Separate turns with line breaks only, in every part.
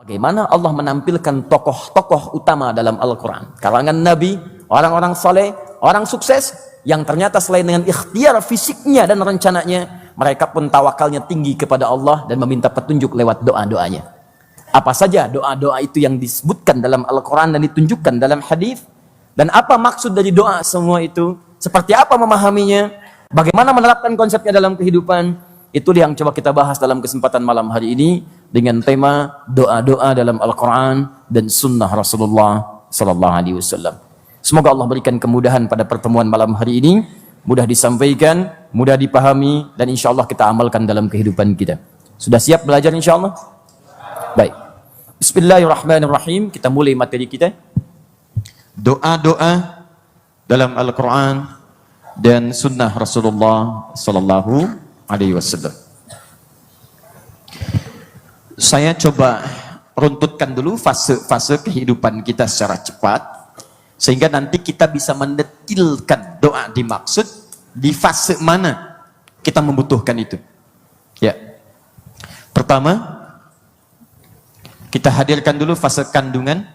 Bagaimana Allah menampilkan tokoh-tokoh utama dalam Al-Quran, kalangan Nabi, orang-orang saleh, orang sukses, yang ternyata selain dengan ikhtiar fisiknya dan rencananya, mereka pun tawakalnya tinggi kepada Allah dan meminta petunjuk lewat doa-doanya. Apa saja doa-doa itu yang disebutkan dalam Al-Quran dan ditunjukkan dalam hadis, dan apa maksud dari doa semua itu, seperti apa memahaminya, bagaimana menerapkan konsepnya dalam kehidupan. Itu yang coba kita bahas dalam kesempatan malam hari ini dengan tema doa-doa dalam Al-Quran dan Sunnah Rasulullah Sallallahu Alaihi Wasallam. Semoga Allah berikan kemudahan pada pertemuan malam hari ini, mudah disampaikan, mudah dipahami, dan insya Allah kita amalkan dalam kehidupan kita. Sudah siap belajar insya Allah? Baik. Bismillahirrahmanirrahim. Kita mulai materi kita. Doa-doa dalam Al-Quran dan Sunnah Rasulullah Sallallahu Alaihi Wasallam. Saya coba runtutkan dulu fase-fase kehidupan kita secara cepat, sehingga nanti kita bisa mendetilkan doa dimaksud di fase mana kita membutuhkan itu. Ya. Pertama, kita hadirkan dulu fase kandungan.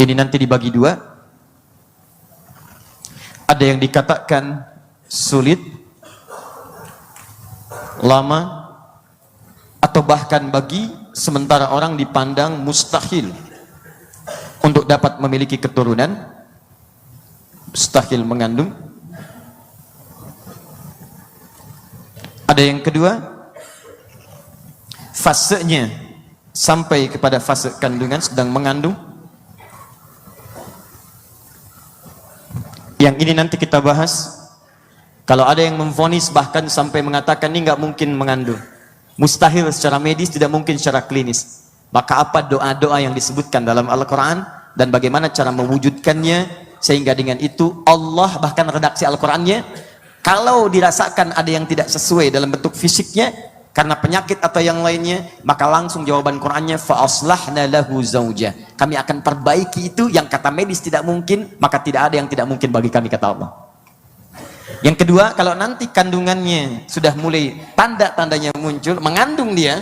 Ini nanti dibagi dua. Ada yang dikatakan sulit, lama, atau bahkan bagi sementara orang dipandang mustahil untuk dapat memiliki keturunan, mustahil mengandung. Ada yang kedua, fasenya sampai kepada fase kandungan sedang mengandung. Yang ini nanti kita bahas. Kalau ada yang memvonis bahkan sampai mengatakan ini nggak mungkin mengandung, mustahil secara medis, tidak mungkin secara klinis, maka apa doa-doa yang disebutkan dalam Al-Quran dan bagaimana cara mewujudkannya, sehingga dengan itu Allah bahkan redaksi Al-Qurannya, kalau dirasakan ada yang tidak sesuai dalam bentuk fisiknya karena penyakit atau yang lainnya, maka langsung jawaban Qurannya fa aslahna lahu zauja, kami akan perbaiki itu. Yang kata medis tidak mungkin, maka tidak ada yang tidak mungkin bagi kami, kata Allah. Yang kedua, kalau nanti kandungannya sudah mulai tanda-tandanya muncul, mengandung dia,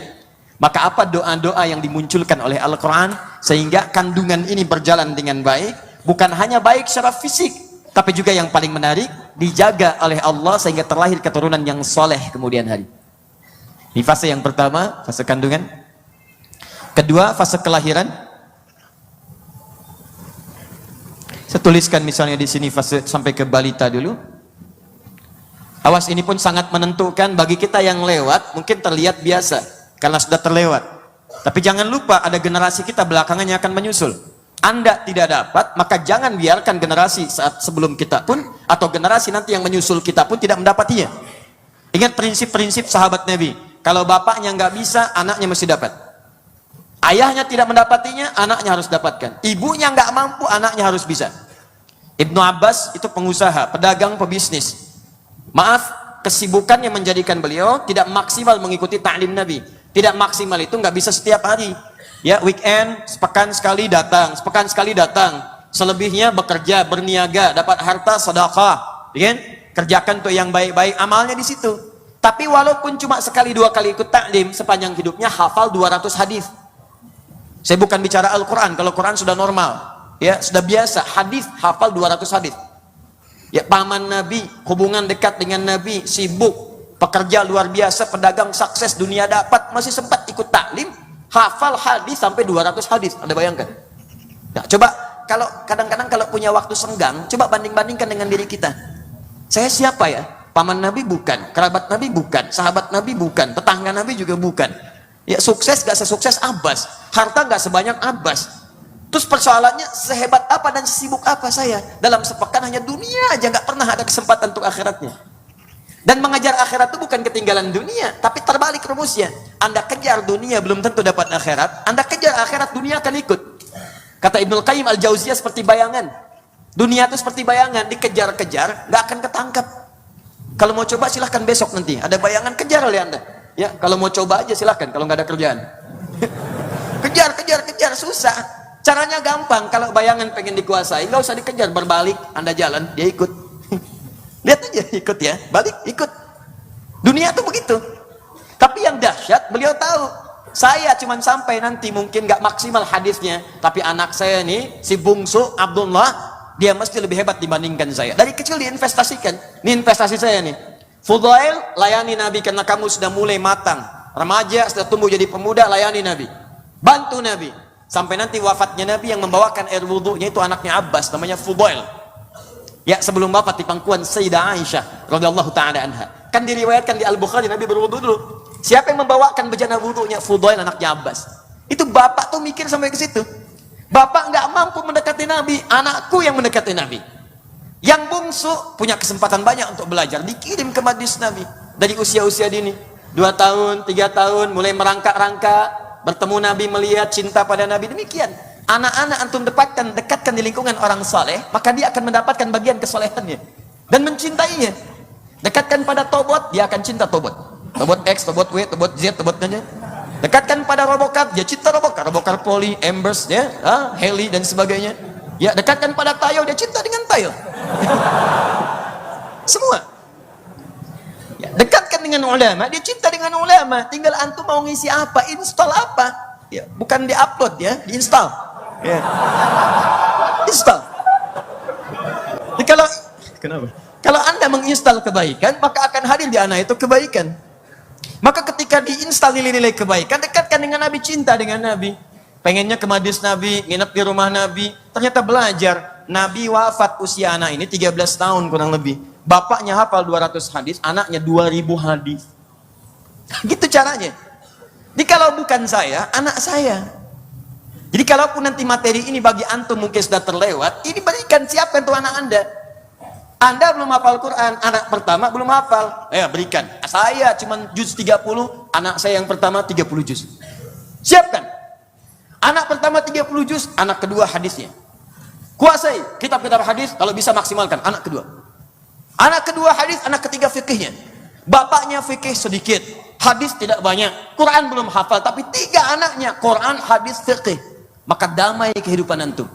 maka apa doa-doa yang dimunculkan oleh Al-Quran sehingga kandungan ini berjalan dengan baik, bukan hanya baik secara fisik, tapi juga yang paling menarik, dijaga oleh Allah sehingga terlahir keturunan yang soleh kemudian hari. Ini fase yang pertama, fase kandungan. Kedua, fase kelahiran. Saya tuliskan misalnya di sini fase sampai ke balita dulu. Awas, ini pun sangat menentukan bagi kita yang lewat, mungkin terlihat biasa karena sudah terlewat. Tapi jangan lupa ada generasi kita belakangannya akan menyusul. Anda tidak dapat, maka jangan biarkan generasi saat sebelum kita pun atau generasi nanti yang menyusul kita pun tidak mendapatinya. Ingat prinsip-prinsip sahabat Nabi. Kalau bapaknya nggak bisa, anaknya mesti dapat. Ayahnya tidak mendapatinya, anaknya harus dapatkan. Ibunya nggak mampu, anaknya harus bisa. Ibnu Abbas itu pengusaha, pedagang, pebisnis. Maaf, kesibukannya menjadikan beliau tidak maksimal mengikuti ta'lim Nabi. Tidak maksimal itu nggak bisa setiap hari. Ya, weekend, sepekan sekali datang, sepekan sekali datang. Selebihnya bekerja, berniaga, dapat harta, sedekah. Ya, kerjakan tuh yang baik-baik, amalnya di situ. Tapi walaupun cuma sekali dua kali ikut taklim, sepanjang hidupnya hafal 200 hadis. Saya bukan bicara Al-Quran, kalau Quran sudah normal, ya sudah biasa, hadis hafal 200 hadis. Ya, paman Nabi, hubungan dekat dengan Nabi, sibuk, pekerja luar biasa, pedagang sukses, dunia dapat, masih sempat ikut taklim, hafal hadis sampai 200 hadis. Anda bayangkan? Ya, coba kalau kadang-kadang kalau punya waktu senggang, coba banding-bandingkan dengan diri kita. Saya siapa ya? Paman Nabi bukan, kerabat Nabi bukan, sahabat Nabi bukan, tetangga Nabi juga bukan. Ya, sukses gak sesukses Abbas, harta gak sebanyak Abbas. Terus persoalannya sehebat apa dan sesibuk apa saya? Dalam sepekan hanya dunia aja, gak pernah ada kesempatan untuk akhiratnya. Dan mengejar akhirat itu bukan ketinggalan dunia, tapi terbalik rumusnya. Anda kejar dunia belum tentu dapat akhirat, Anda kejar akhirat dunia akan ikut. Kata Ibnul Qayyim Al-Jauziyah seperti bayangan. Dunia itu seperti bayangan, dikejar-kejar, gak akan ketangkap. Kalau mau coba silahkan besok nanti, ada bayangan kejar oleh Anda. Ya, kalau mau coba aja silahkan kalau nggak ada kerjaan. Kejar, susah. Caranya gampang, kalau bayangan pengen dikuasai, nggak usah dikejar, berbalik, Anda jalan, dia ikut. Lihat aja, ikut ya, balik, ikut. Dunia tuh begitu. Tapi yang dahsyat, beliau tahu, saya cuma sampai nanti mungkin nggak maksimal hadisnya, tapi anak saya nih, si bungsu Abdullah, dia mesti lebih hebat dibandingkan saya. Dari kecil diinvestasikan. Ini investasi saya nih. Fudail, layani Nabi karena kamu sudah mulai matang. Remaja, sudah tumbuh jadi pemuda, layani Nabi. Bantu Nabi. Sampai nanti wafatnya Nabi, yang membawakan air wudhunya itu anaknya Abbas, namanya Fudail. Ya, sebelum wafat di pangkuan Sayyidah Aisyah radhiyallahu taala anha. Kan diriwayatkan di Al-Bukhari, Nabi berwudhu dulu. Siapa yang membawakan bejana wudhunya? Fudail, anaknya Abbas. Itu bapak tuh mikir sampai ke situ. Bapak nggak mampu mendekati Nabi, anakku yang mendekati Nabi. Yang bungsu punya kesempatan banyak untuk belajar, dikirim ke majlis Nabi dari usia-usia dini, 2 tahun, 3 tahun, mulai merangkak-rangkak, bertemu Nabi, melihat cinta pada Nabi. Demikian anak-anak antum dekatkan di lingkungan orang saleh, maka dia akan mendapatkan bagian kesolehannya dan mencintainya. Dekatkan pada Tobot, dia akan cinta Tobot. Tobot X, Tobot W, Tobot Z, Tobot Nanya. Dekatkan pada Robocar, dia cinta Robocar, Robocar Poli, Embers, ya, Heli dan sebagainya. Ya, dekatkan pada Tayo, dia cinta dengan Tayo. Semua. Ya, dekatkan dengan ulama, dia cinta dengan ulama. Tinggal antum mau ngisi apa, install apa. Ya, bukan di-upload ya, di-install. Ya. Install. Jadi kalau Anda menginstal kebaikan, maka akan hadir di anak itu kebaikan. Maka ketika diinstal nilai-nilai kebaikan, dekatkan dengan Nabi, cinta dengan Nabi. Pengennya ke majlis Nabi, nginep di rumah Nabi, ternyata belajar. Nabi wafat usia anak ini 13 tahun kurang lebih. Bapaknya hafal 200 hadis, anaknya 2000 hadis. Gitu caranya. Jadi kalau bukan saya, anak saya. Jadi kalaupun nanti materi ini bagi antum mungkin sudah terlewat, ini berikan siapa untuk anak Anda. Anda belum hafal Quran, anak pertama belum hafal. Ya, berikan. Saya cuma juz 30, anak saya yang pertama 30 juz. Siapkan. Anak pertama 30 juz, anak kedua hadisnya. Kuasai kitab-kitab hadis, kalau bisa maksimalkan anak kedua. Anak kedua hadis, anak ketiga fikihnya. Bapaknya fikih sedikit, hadis tidak banyak. Quran belum hafal, tapi 3 anaknya Quran, hadis, fikih. Maka damai kehidupan antum.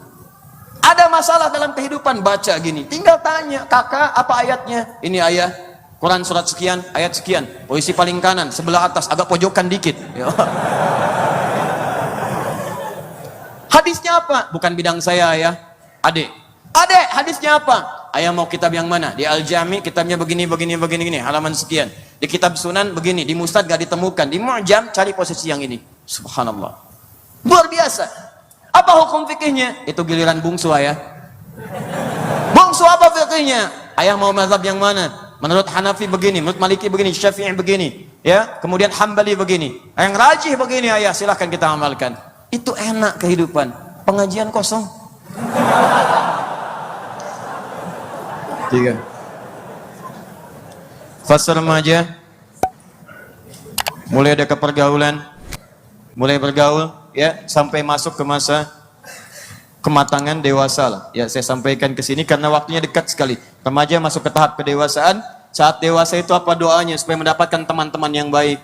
Ada masalah dalam kehidupan, baca gini, tinggal tanya, kakak apa ayatnya? Ini ayat Quran surat sekian, ayat sekian, posisi paling kanan, sebelah atas, agak pojokan dikit. Hadisnya apa? Bukan bidang saya ya. Adek, hadisnya apa? Ayah mau kitab yang mana? Di Al-Jami kitabnya begini, halaman sekian. Di kitab Sunan begini, di Mustad gak ditemukan. Di Mu'jam cari posisi yang ini. Subhanallah. Luar biasa. Apa hukum fikihnya? Itu giliran bungsu ayah. Bungsu apa fikihnya? Ayah mau mazhab yang mana? Menurut Hanafi begini, menurut Maliki begini, Syafi'i begini, ya. Kemudian Hambali begini. Yang rajih begini ayah, silahkan kita amalkan. Itu enak kehidupan. Pengajian kosong. 3. Fase remaja. Mulai ada kepergaulan, mulai bergaul, ya, sampai masuk ke masa kematangan dewasa lah. Ya, saya sampaikan ke sini karena waktunya dekat sekali. Remaja masuk ke tahap kedewasaan. Saat dewasa itu apa doanya supaya mendapatkan teman-teman yang baik,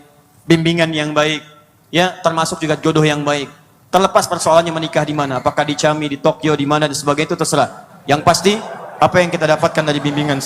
bimbingan yang baik, ya, termasuk juga jodoh yang baik. Terlepas persoalannya menikah di mana, apakah di Cami, di Tokyo, di mana dan sebagainya, itu terserah. Yang pasti apa yang kita dapatkan dari bimbingan